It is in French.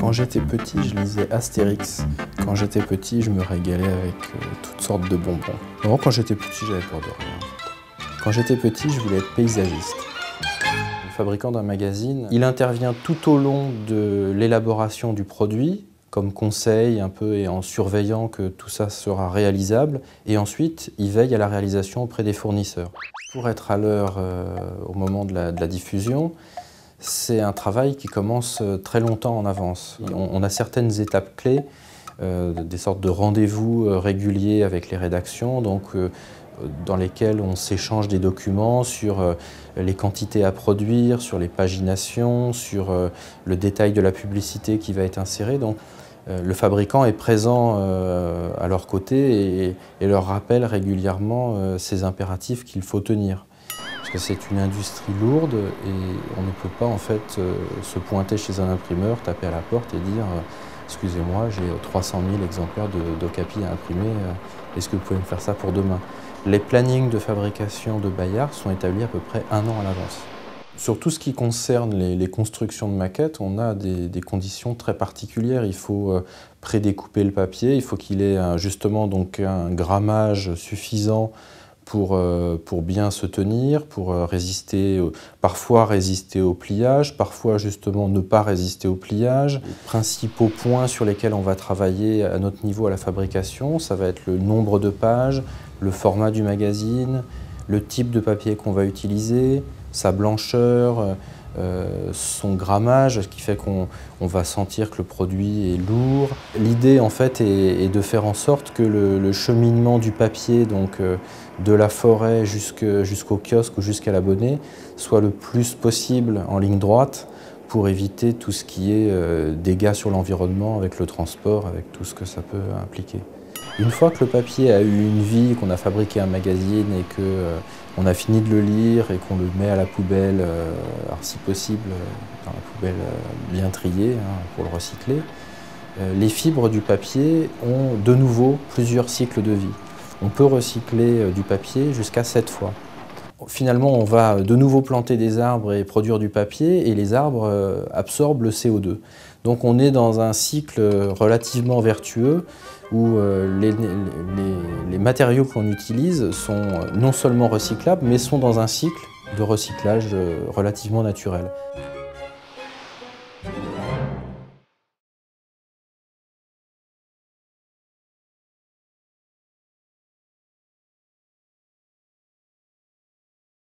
Quand j'étais petit, je lisais Astérix. Quand j'étais petit, je me régalais avec toutes sortes de bonbons. Non, quand j'étais petit, j'avais peur de rien. Quand j'étais petit, je voulais être paysagiste. Le fabricant d'un magazine, il intervient tout au long de l'élaboration du produit, comme conseil un peu et en surveillant que tout ça sera réalisable. Et ensuite, il veille à la réalisation auprès des fournisseurs. Pour être à l'heure au moment de la diffusion, c'est un travail qui commence très longtemps en avance. On a certaines étapes clés, des sortes de rendez-vous réguliers avec les rédactions, dans lesquels on s'échange des documents sur les quantités à produire, sur les paginations, sur le détail de la publicité qui va être insérée. Donc, le fabricant est présent à leur côté et leur rappelle régulièrement ces impératifs qu'il faut tenir. Parce que c'est une industrie lourde et on ne peut pas en fait se pointer chez un imprimeur, taper à la porte et dire excusez-moi, j'ai 300 000 exemplaires d'Ocapi à imprimer, est-ce que vous pouvez me faire ça pour demain? Les plannings de fabrication de Bayard sont établis à peu près 1 an à l'avance. Sur tout ce qui concerne les constructions de maquettes, on a des conditions très particulières. Il faut prédécouper le papier, il faut qu'il ait justement donc un grammage suffisant pour bien se tenir, pour parfois résister au pliage, parfois justement ne pas résister au pliage. Les principaux points sur lesquels on va travailler à notre niveau à la fabrication, ça va être le nombre de pages, le format du magazine, le type de papier qu'on va utiliser, sa blancheur, son grammage, ce qui fait qu'on va sentir que le produit est lourd. L'idée en fait est de faire en sorte que le cheminement du papier, donc de la forêt jusqu'au kiosque ou jusqu'à l'abonné, soit le plus possible en ligne droite pour éviter tout ce qui est dégâts sur l'environnement avec le transport, avec tout ce que ça peut impliquer. Une fois que le papier a eu une vie, qu'on a fabriqué un magazine et qu'on a fini de le lire et qu'on le met à la poubelle, alors si possible dans la poubelle bien triée pour le recycler, les fibres du papier ont de nouveau plusieurs cycles de vie. On peut recycler du papier jusqu'à 7 fois. Finalement, on va de nouveau planter des arbres et produire du papier et les arbres absorbent le CO2. Donc on est dans un cycle relativement vertueux où les matériaux qu'on utilise sont non seulement recyclables, mais sont dans un cycle de recyclage relativement naturel.